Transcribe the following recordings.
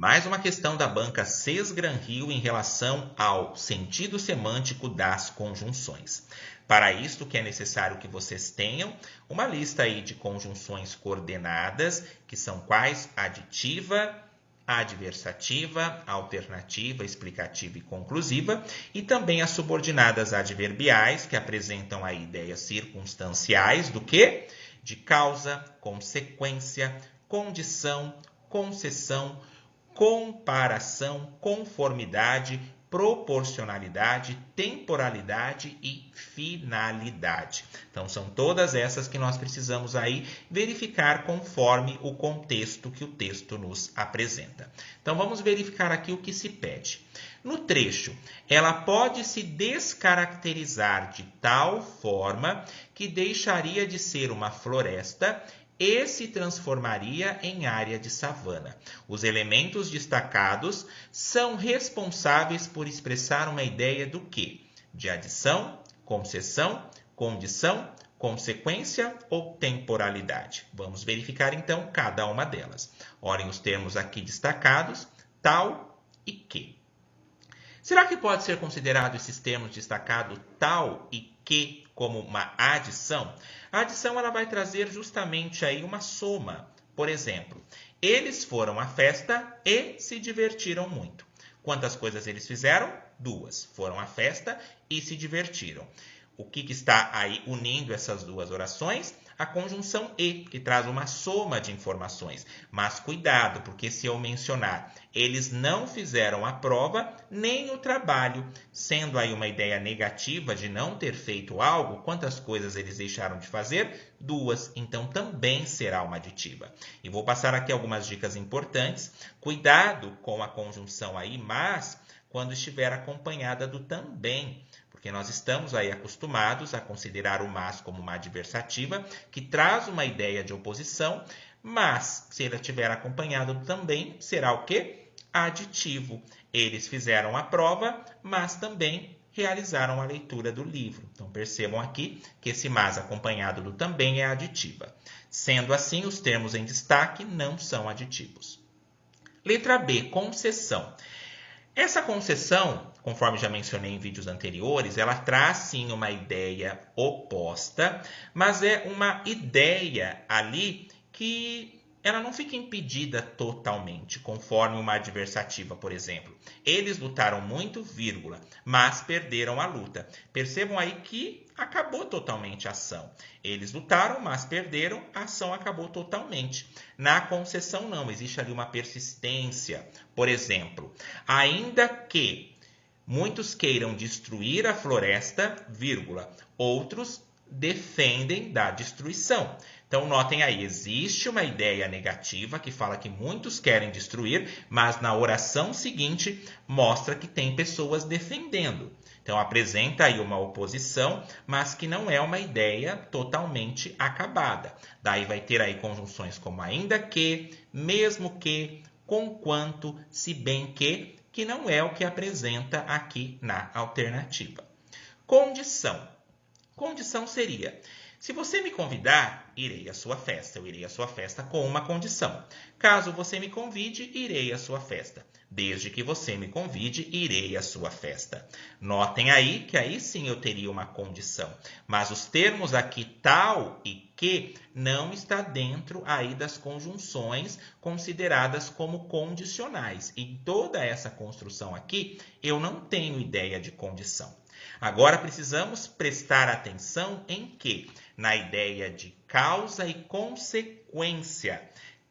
Mais uma questão da banca Cesgran-Rio em relação ao sentido semântico das conjunções. Para isto, que é necessário que vocês tenham uma lista aí de conjunções coordenadas, que são quais? Aditiva, adversativa, alternativa, explicativa e conclusiva, e também as subordinadas adverbiais, que apresentam aí ideias circunstanciais do quê? De causa, consequência, condição, concessão, comparação, conformidade, proporcionalidade, temporalidade e finalidade. Então, são todas essas que nós precisamos aí verificar conforme o contexto que o texto nos apresenta. Então, vamos verificar aqui o que se pede. No trecho, ela pode se descaracterizar de tal forma que deixaria de ser uma floresta e se transformaria em área de savana. Os elementos destacados são responsáveis por expressar uma ideia do quê? De adição, concessão, condição, consequência ou temporalidade. Vamos verificar então cada uma delas. Olhem os termos aqui destacados, tal e que. Será que pode ser considerado esses termos destacados tal e que como uma adição? A adição ela vai trazer justamente aí uma soma. Por exemplo, eles foram à festa e se divertiram muito. Quantas coisas eles fizeram? 2. Foram à festa e se divertiram. O que está aí unindo essas duas orações? A conjunção e, que traz uma soma de informações. Mas cuidado, porque se eu mencionar, eles não fizeram a prova nem o trabalho, sendo aí uma ideia negativa de não ter feito algo, quantas coisas eles deixaram de fazer? 2, então também será uma aditiva. E vou passar aqui algumas dicas importantes. Cuidado com a conjunção aí, mas quando estiver acompanhada do também, porque nós estamos aí acostumados a considerar o mas como uma adversativa, que traz uma ideia de oposição, mas se ele estiver acompanhado também, será o quê? Aditivo. Eles fizeram a prova, mas também realizaram a leitura do livro. Então, percebam aqui que esse mas acompanhado do também é aditiva. Sendo assim, os termos em destaque não são aditivos. Letra B, concessão. Essa concessão, conforme já mencionei em vídeos anteriores, ela traz sim uma ideia oposta, mas é uma ideia ali que ela não fica impedida totalmente, conforme uma adversativa, por exemplo. Eles lutaram muito, vírgula, mas perderam a luta. Percebam aí que acabou totalmente a ação. Eles lutaram, mas perderam, a ação acabou totalmente. Na concessão não, existe ali uma persistência. Por exemplo, ainda que muitos queiram destruir a floresta, vírgula, outros defendem da destruição. Então, notem aí, existe uma ideia negativa que fala que muitos querem destruir, mas na oração seguinte mostra que tem pessoas defendendo. Então, apresenta aí uma oposição, mas que não é uma ideia totalmente acabada. Daí vai ter aí conjunções como ainda que, mesmo que, conquanto, se bem que não é o que apresenta aqui na alternativa. Condição. Condição seria: se você me convidar, irei à sua festa. Eu irei à sua festa com uma condição. Caso você me convide, irei à sua festa. Desde que você me convide, irei à sua festa. Notem aí que aí sim eu teria uma condição. Mas os termos aqui tal e que não está dentro aí das conjunções consideradas como condicionais. Em toda essa construção aqui, eu não tenho ideia de condição. Agora precisamos prestar atenção em que? Na ideia de causa e consequência.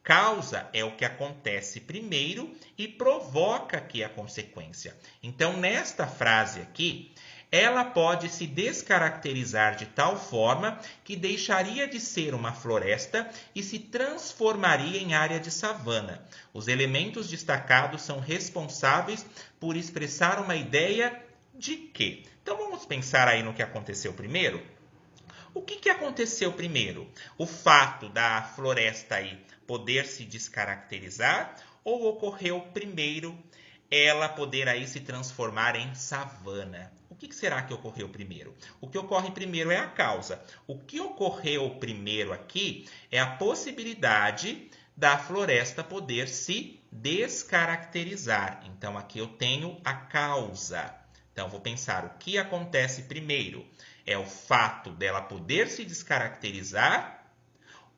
Causa é o que acontece primeiro e provoca aqui a consequência. Então, nesta frase aqui, ela pode se descaracterizar de tal forma que deixaria de ser uma floresta e se transformaria em área de savana. Os elementos destacados são responsáveis por expressar uma ideia de quê? Então, vamos pensar aí no que aconteceu primeiro? O que aconteceu primeiro? O fato da floresta aí poder se descaracterizar ou ocorreu primeiro ela poder aí se transformar em savana? O que será que ocorreu primeiro? O que ocorre primeiro é a causa. O que ocorreu primeiro aqui é a possibilidade da floresta poder se descaracterizar. Então, aqui eu tenho a causa. Então, vou pensar o que acontece primeiro. É o fato dela poder se descaracterizar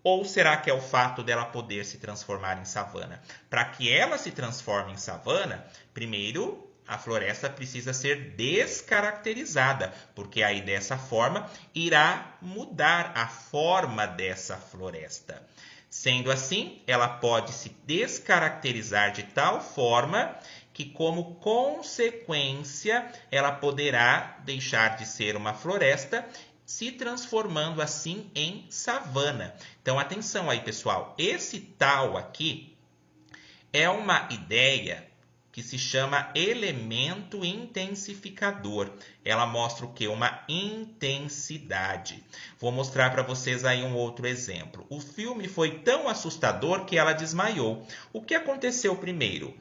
ou será que é o fato dela poder se transformar em savana? Para que ela se transforme em savana, primeiro a floresta precisa ser descaracterizada, porque aí dessa forma irá mudar a forma dessa floresta. Sendo assim, ela pode se descaracterizar de tal forma que, como consequência, ela poderá deixar de ser uma floresta, se transformando assim em savana. Então, atenção aí, pessoal. Esse tal aqui é uma ideia que se chama elemento intensificador. Ela mostra o quê? Uma intensidade. Vou mostrar para vocês aí um outro exemplo. O filme foi tão assustador que ela desmaiou. O que aconteceu primeiro?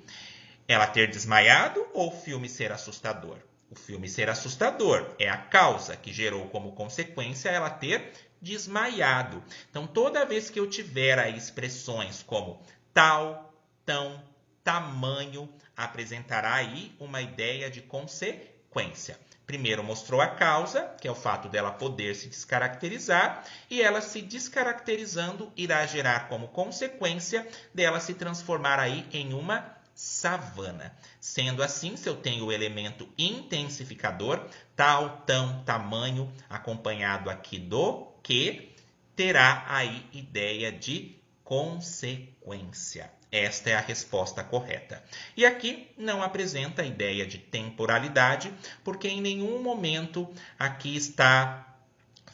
Ela ter desmaiado ou o filme ser assustador? O filme ser assustador é a causa que gerou como consequência ela ter desmaiado. Então, toda vez que eu tiver aí expressões como tal, tão, tamanho, apresentará aí uma ideia de consequência. Primeiro mostrou a causa, que é o fato dela poder se descaracterizar, e ela se descaracterizando irá gerar como consequência dela se transformar aí em uma savana. Sendo assim, se eu tenho o elemento intensificador, tal, tão, tamanho, acompanhado aqui do que, terá aí ideia de consequência. Esta é a resposta correta. E aqui não apresenta a ideia de temporalidade, porque em nenhum momento aqui está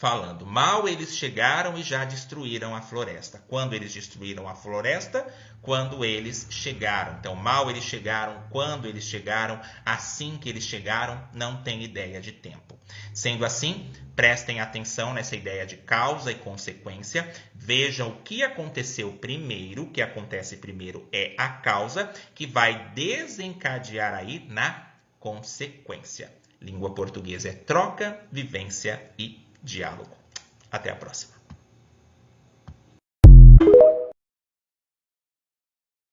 falando, mal eles chegaram e já destruíram a floresta. Quando eles destruíram a floresta? Quando eles chegaram. Então, mal eles chegaram, quando eles chegaram, assim que eles chegaram, não tem ideia de tempo. Sendo assim, prestem atenção nessa ideia de causa e consequência. Vejam o que aconteceu primeiro. O que acontece primeiro é a causa, que vai desencadear aí na consequência. Língua portuguesa é troca, vivência e diálogo. Até a próxima.